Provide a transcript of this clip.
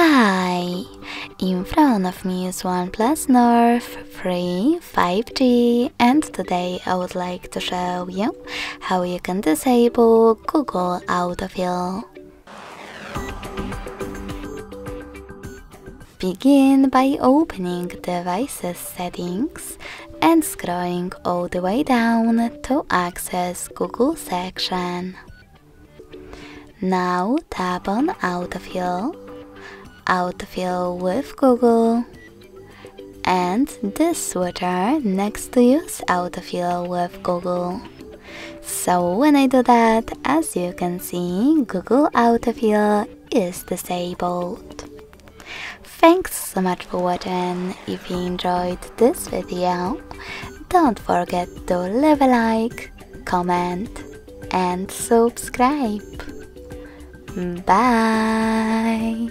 Hi! In front of me is OnePlus Nord free 5G, and today I would like to show you how you can disable Google Autofill. Begin by opening Devices Settings and scrolling all the way down to access Google section. Now tap on Autofill with Google, and this switcher next to use Autofill with Google. So when I do that, as you can see, Google Autofill is disabled. Thanks so much for watching. If you enjoyed this video, don't forget to leave a like, comment and subscribe. Bye!